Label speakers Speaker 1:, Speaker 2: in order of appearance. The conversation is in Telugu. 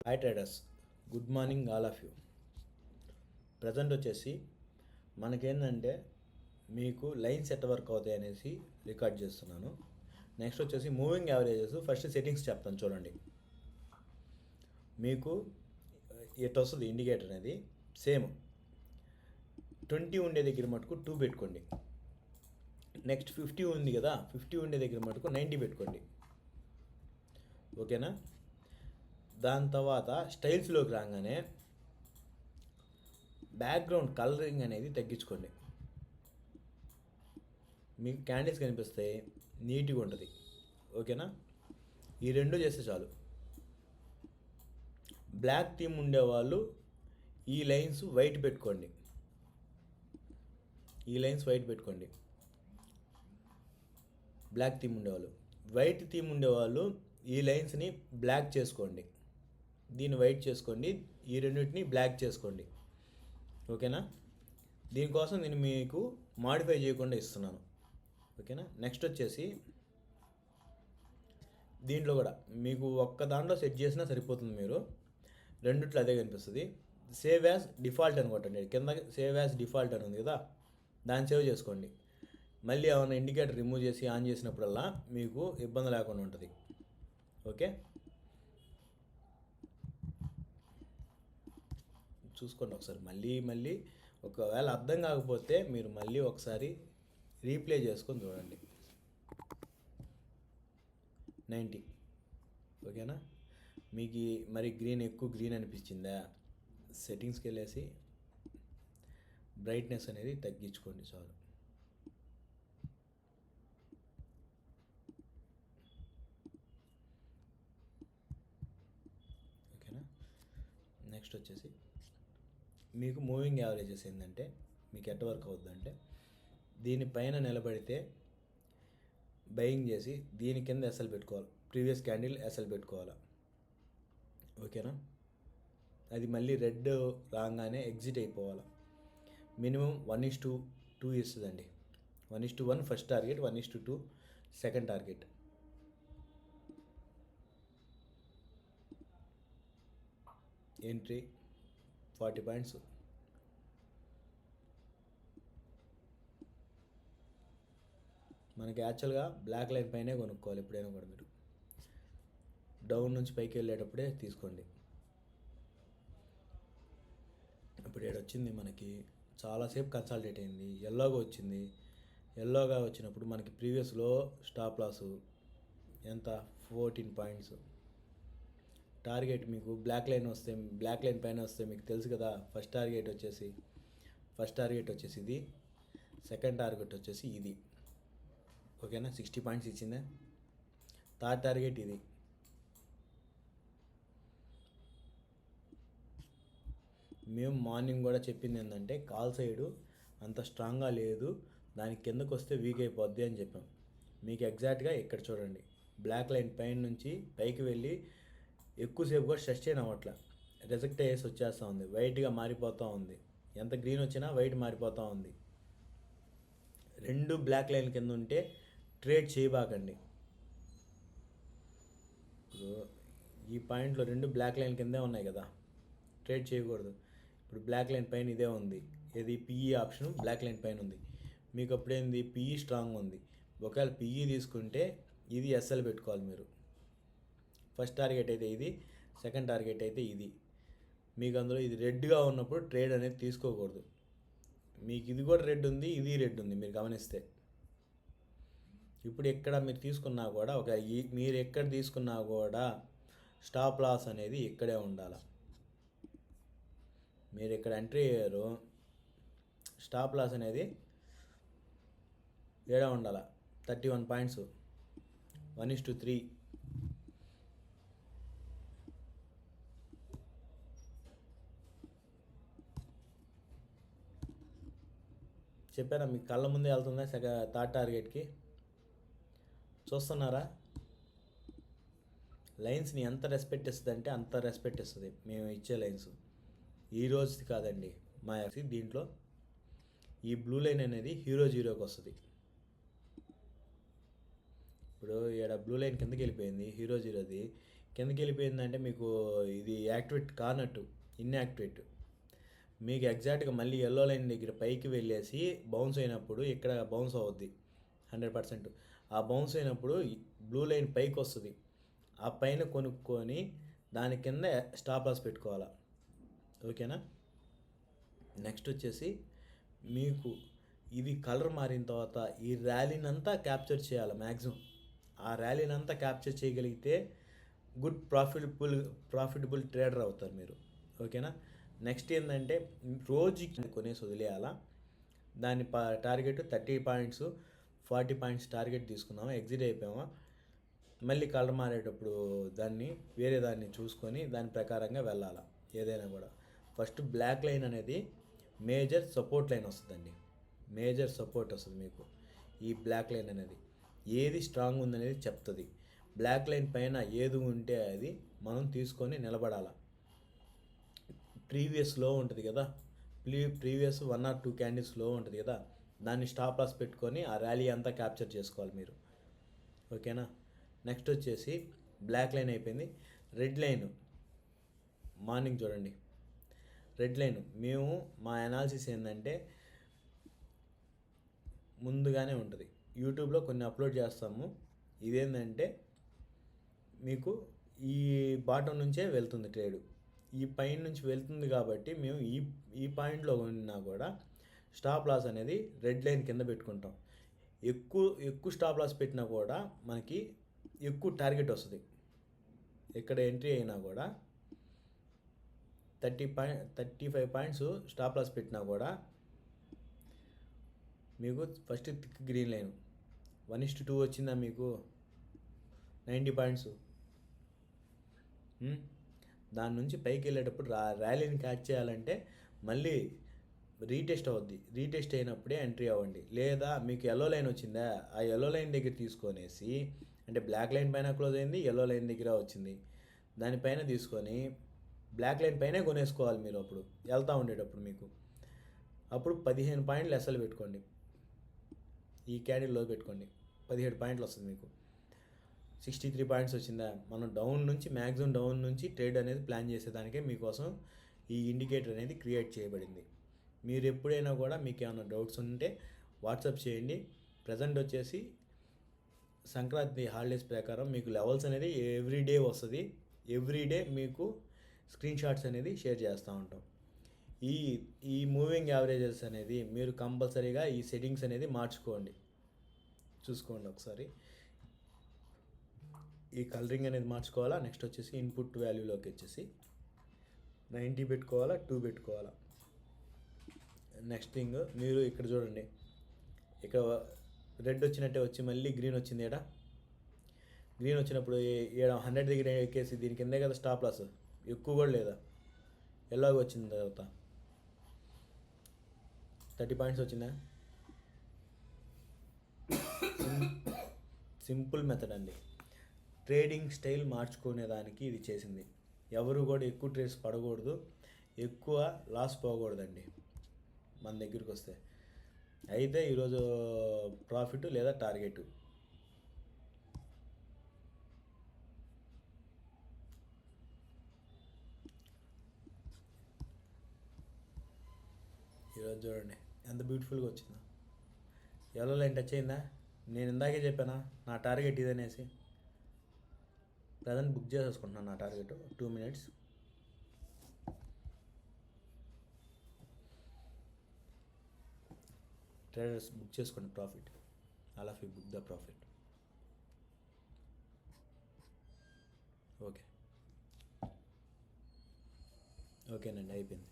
Speaker 1: Hi traders, good morning all of you. Present వచ్చేసి మనకేంటంటే మీకు లైన్స్ ఎట్ట వర్క్ అవుతాయి అనేసి రికార్డ్ చేస్తున్నాను. నెక్స్ట్ వచ్చేసి మూవింగ్ యావరేజెస్. ఫస్ట్ సెట్టింగ్స్ చెప్తాను చూడండి. మీకు ఎట్ వస్తుంది ఇండికేటర్ అనేది సేమ్ 20 ఉండే దగ్గర మటుకు 2 పెట్టుకోండి. నెక్స్ట్ 50 ఉంది కదా, 50 ఉండే దగ్గర మటుకు 90 పెట్టుకోండి. ఓకేనా? దాని తర్వాత స్టైల్స్లోకి రాగానే బ్యాక్గ్రౌండ్ కలరింగ్ అనేది తగ్గించుకోండి. మీకు క్యాండిల్స్ కనిపిస్తాయి, నీట్గా ఉంటుంది. ఓకేనా? ఈ రెండు చేస్తే చాలు. బ్లాక్ థీమ్ ఉండేవాళ్ళు ఈ లైన్స్ వైట్ పెట్టుకోండి. ఈ లైన్స్ వైట్ పెట్టుకోండి. బ్లాక్ థీమ్ ఉండేవాళ్ళు. వైట్ థీమ్ ఉండేవాళ్ళు ఈ లైన్స్ని బ్లాక్ చేసుకోండి. దీన్ని వైట్ చేసుకోండి, ఈ రెండింటిని బ్లాక్ చేసుకోండి. ఓకేనా? దీనికోసం నేను మీకు మాడిఫై చేయకుండా ఇస్తున్నాను. ఓకేనా? నెక్స్ట్ వచ్చేసి దీంట్లో కూడా మీకు ఒక్క దాంట్లో సెట్ చేసినా సరిపోతుంది. మీరు రెండిట్లో అదే కనిపిస్తుంది. సేవ్ యాజ్ డిఫాల్ట్ అని కొట్టండి. కింద సేవ్ యాజ్ డిఫాల్ట్ అని ఉంది కదా, దాన్ని సేవ్ చేసుకోండి. మళ్ళీ ఏమైనా ఇండికేటర్ రిమూవ్ చేసి ఆన్ చేసినప్పుడల్లా మీకు ఇబ్బంది లేకుండా ఉంటుంది. ఓకే, చూసుకోండి ఒకసారి. మళ్ళీ ఒకవేళ అర్థం కాకపోతే మీరు మళ్ళీ ఒకసారి రీప్లే చేసుకొని చూడండి. 90. ఓకేనా? మీకు మరి ఎక్కువ గ్రీన్ అనిపించిందా, సెట్టింగ్స్కి వెళ్ళేసి బ్రైట్నెస్ అనేది తగ్గించుకోండి చాలు. ఓకేనా? నెక్స్ట్ వచ్చేసి మీకు మూవింగ్ యావరేజెస్ ఏంటంటే మీకు ఎట్ట వర్క్ అవుతుందంటే, దీనిపైన నిలబడితే బయింగ్ చేసి దీని కింద ఎస్ఎల్ పెట్టుకోవాలి. ప్రీవియస్ క్యాండిల్ ఎస్ఎల్ పెట్టుకోవాలి. ఓకేనా? అది మళ్ళీ రెడ్ రాగానే ఎగ్జిట్ అయిపోవాలి. మినిమం 1:2 ఇస్తుందండి. 1:1 first target, 1:2 second target. Entry 40 points. మనకి యాక్చువల్గా బ్లాక్ లైన్ పైనే కొనుక్కోవాలి ఎప్పుడైనా కూడా. మీరు డౌన్ నుంచి పైకి వెళ్ళేటప్పుడే తీసుకోండి. ఇప్పుడు వచ్చింది మనకి చాలాసేపు కన్సాలిడేట్ అయింది, ఎల్లోగా వచ్చింది. ఎల్లోగా వచ్చినప్పుడు మనకి ప్రీవియస్లో స్టాప్ లాసు ఎంత, 14 పాయింట్స్. టార్గెట్ మీకు బ్లాక్ లైన్ పైన వస్తే మీకు తెలుసు కదా. ఫస్ట్ టార్గెట్ వచ్చేసి ఇది, సెకండ్ టార్గెట్ వచ్చేసి ఇది. ఓకేనా? 60 పాయింట్స్ ఇచ్చిందే. థర్డ్ టార్గెట్ ఇది. మేము మార్నింగ్ కూడా చెప్పింది ఏంటంటే కాల్ సైడు అంత స్ట్రాంగ్గా లేదు, దానికి కిందకు వస్తే వీక్ అయిపోద్ది అని చెప్పాం. మీకు ఎగ్జాక్ట్గా ఇక్కడ చూడండి, బ్లాక్ లైన్ పైన నుంచి పైకి వెళ్ళి ఎక్కువసేపుగా సస్టైన్ అవ్వట్లా, రిజెక్ట్ అయ్యేసి వచ్చేస్తూ ఉంది, వైట్గా మారిపోతూ ఉంది. ఎంత గ్రీన్ వచ్చినా వైట్ మారిపోతూ ఉంది. రెండు బ్లాక్ లైన్ కింద ఉంటే ట్రేడ్ చేయబాకండి. ఇప్పుడు ఈ పాయింట్లో రెండు బ్లాక్ లైన్ కిందే ఉన్నాయి కదా, ట్రేడ్ చేయకూడదు. ఇప్పుడు బ్లాక్ లైన్ పైన ఇదే ఉంది, ఇది పిఈ ఆప్షన్ బ్లాక్ లైన్ పైన ఉంది. మీకు అప్పుడేంది, పిఈ స్ట్రాంగ్ ఉంది. ఒకవేళ పిఈ తీసుకుంటే ఇది ఎస్ఎల్ పెట్టుకోవాలి మీరు. ఫస్ట్ టార్గెట్ అయితే ఇది, సెకండ్ టార్గెట్ అయితే ఇది. మీకు అందులో ఇది రెడ్గా ఉన్నప్పుడు ట్రేడ్ అనేది తీసుకోకూడదు. మీకు ఇది కూడా రెడ్ ఉంది, ఇది రెడ్ ఉంది, మీరు గమనిస్తే. ఇప్పుడు ఎక్కడ మీరు తీసుకున్నా కూడా మీరు ఎక్కడ తీసుకున్నా కూడా స్టాప్ లాస్ అనేది ఇక్కడే ఉండాలి. మీరు ఇక్కడ ఎంట్రీ అయ్యారు, స్టాప్ లాస్ అనేది ఏడా ఉండాలి, 31 పాయింట్స్, 1:3. చెప్పారా మీకు కళ్ళ ముందే వెళ్తుందా థర్డ్ టార్గెట్కి? చూస్తున్నారా? లైన్స్ని ఎంత రెస్పెక్ట్ ఇస్తుంది అంటే అంత రెస్పెక్ట్ ఇస్తుంది మేము ఇచ్చే లైన్స్. ఈ రోజుది కాదండి మా దీంట్లో ఈ బ్లూ లైన్ అనేది హీరో జీరోకి వస్తుంది. ఇప్పుడు ఇక్కడ బ్లూ లైన్ కిందకి వెళ్ళిపోయింది హీరో జీరోది. కిందకి వెళ్ళిపోయిందంటే మీకు ఇది యాక్టివేట్ కానట్టు, ఇన్యాక్టివేట్. మీకు ఎగ్జాక్ట్గా మళ్ళీ ఎల్లో లైన్ దగ్గర పైకి వెళ్ళేసి బౌన్స్ అయినప్పుడు ఇక్కడ బౌన్స్ అవుద్ది 100%. ఆ బౌన్స్ అయినప్పుడు బ్లూ లైన్ పైకి వస్తుంది. ఆ పైన కొనుక్కొని దాని కింద స్టాప్ లాస్ పెట్టుకోవాలా. ఓకేనా. నెక్స్ట్ వచ్చేసి మీకు ఇది కలర్ మారిన తర్వాత ఈ ర్యాలీని అంతా క్యాప్చర్ చేయాలి మ్యాక్సిమం. ఆ ర్యాలీని అంతా క్యాప్చర్ చేయగలిగితే గుడ్ ప్రాఫిటబుల్ ట్రేడర్ అవుతారు మీరు. ఓకేనా. నెక్స్ట్ ఏంటంటే రోజుకి కొనేసి వదిలేయాలా. దాని టార్గెట్ 30 పాయింట్స్ 40 పాయింట్స్ టార్గెట్ తీసుకున్నామా, ఎగ్జిట్ అయిపోయామా, మళ్ళీ కలర్ మారేటప్పుడు దాన్ని వేరే దాన్ని చూసుకొని దాని ప్రకారంగా వెళ్ళాలా. ఏదైనా కూడా ఫస్ట్ బ్లాక్ లైన్ అనేది మేజర్ సపోర్ట్ లైన్ వస్తుందండి. మేజర్ సపోర్ట్ వస్తుంది మీకు. ఈ బ్లాక్ లైన్ అనేది ఏది స్ట్రాంగ్ ఉందనేది చెప్తుంది. బ్లాక్ లైన్ పైన ఏది ఉంటే అది మనం తీసుకొని నిలబడాలి. ప్రీవియస్ లో ఉంటుంది కదా, ప్రీవియస్ 1 or 2 క్యాండిల్స్ లో ఉంటుంది కదా, దాన్ని స్టాప్ లాస్ పెట్టుకొని ఆ ర్యాలీ అంతా క్యాప్చర్ చేసుకోవాలి మీరు. ఓకేనా. నెక్స్ట్ వచ్చేసి బ్లాక్ లైన్ అయిపోయింది. రెడ్ లైన్ మార్నింగ్ చూడండి. రెడ్ లైన్ మేము మా అనాలిసిస్ ఏంటంటే ముందుగానే ఉంటుంది. యూట్యూబ్లో కొన్ని అప్లోడ్ చేస్తాము. ఇదేంటంటే మీకు ఈ బాటం నుంచే వెళ్తుంది ట్రేడ్, ఈ పైన నుంచి వెళ్తుంది కాబట్టి మేము ఈ పాయింట్లో ఉన్నా కూడా స్టాప్ లాస్ అనేది రెడ్ లైన్ కింద పెట్టుకుంటాం. ఎక్కువ స్టాప్ లాస్ పెట్టినా కూడా మనకి ఎక్కువ టార్గెట్ వస్తుంది. ఎక్కడ ఎంట్రీ అయినా కూడా 35 పాయింట్స్ స్టాప్ లాస్ పెట్టినా కూడా మీకు ఫస్ట్ థిక్ గ్రీన్ లైన్ 1:2 వచ్చిందా మీకు 90 పాయింట్స్. దాని నుంచి పైకి వెళ్ళేటప్పుడు ర్యాలీని క్యాచ్ చేయాలంటే మళ్ళీ రీటెస్ట్ అవుద్ది. రీటెస్ట్ అయినప్పుడే ఎంట్రీ అవ్వండి. లేదా మీకు ఎల్లో లైన్ వచ్చిందా, ఆ ఎల్లో లైన్ దగ్గర తీసుకొనేసి, అంటే బ్లాక్ లైన్ పైన క్లోజ్ అయింది, ఎల్లో లైన్ దగ్గర వచ్చింది, దానిపైన తీసుకొని బ్లాక్ లైన్ పైనే కొనేసుకోవాలి మీరు. అప్పుడు వెళ్తూ ఉండేటప్పుడు మీకు అప్పుడు 15 పాయింట్లు ఎస్ఎల్ పెట్టుకోండి. ఈ క్యాండిల్లో పెట్టుకోండి, 17 పాయింట్లు వస్తుంది మీకు. 63 పాయింట్స్ వచ్చిందా, మనం మ్యాక్సిమం డౌన్ నుంచి ట్రేడ్ అనేది ప్లాన్ చేసేదానికే మీకోసం ఈ ఇండికేటర్ అనేది క్రియేట్ చేయబడింది. మీరు ఎప్పుడైనా కూడా మీకు ఏమైనా డౌట్స్ ఉంటే వాట్సాప్ చేయండి. ప్రజెంట్ వచ్చేసి సంక్రాంతి హాలిడేస్ ప్రకారం మీకు లెవెల్స్ అనేది ఎవ్రీడే వస్తుంది. ఎవ్రీడే మీకు స్క్రీన్ షాట్స్ అనేది షేర్ చేస్తూ ఉంటాం. ఈ మూవింగ్ యావరేజెస్ అనేది మీరు కంపల్సరీగా ఈ సెట్టింగ్స్ అనేది మార్చుకోండి. చూసుకోండి ఒకసారి. ఈ కలరింగ్ అనేది మార్చుకోవాలా. నెక్స్ట్ వచ్చేసి ఇన్పుట్ వాల్యూలోకి వచ్చేసి 90 పెట్టుకోవాలా, 2 పెట్టుకోవాలా. నెక్స్ట్ థింగ్ మీరు ఇక్కడ చూడండి, ఇక్కడ రెడ్ వచ్చినట్టే వచ్చి మళ్ళీ గ్రీన్ వచ్చింది. గ్రీన్ వచ్చినప్పుడు 100 దగ్గర ఎక్కేసి దీని కిందే కదా స్టాప్ లాస్, ఎక్కువ కూడా లేదా, ఎలాగో వచ్చిన తర్వాత 30 పాయింట్స్ వచ్చిందా. సింపుల్ మెథడ్ అండి. ట్రేడింగ్ స్టైల్ మార్చుకునేదానికి ఇది చేసింది. ఎవరు కూడా ఎక్కువ ట్రేడ్స్ పడకూడదు, ఎక్కువ లాస్ పోకూడదండి మన దగ్గరికి వస్తే. అయితే ఈరోజు ప్రాఫిట్ లేదా టార్గెట్. ఈరోజు చూడండి ఎంత బ్యూటిఫుల్గా వచ్చిందో. ఎల్లో లైన్ టచ్ అయిందా, నేను ఇందాకే చెప్పానా నా టార్గెట్ ఇదనేసి. ప్రజెంట్ బుక్ చేసేసుకుంటున్నాను నా టార్గెట్ 2 minutes. ట్రేడర్స్ బుక్ చేసుకోండి profit. All of you book the profit. ఓకేనండి, అయిపోయింది.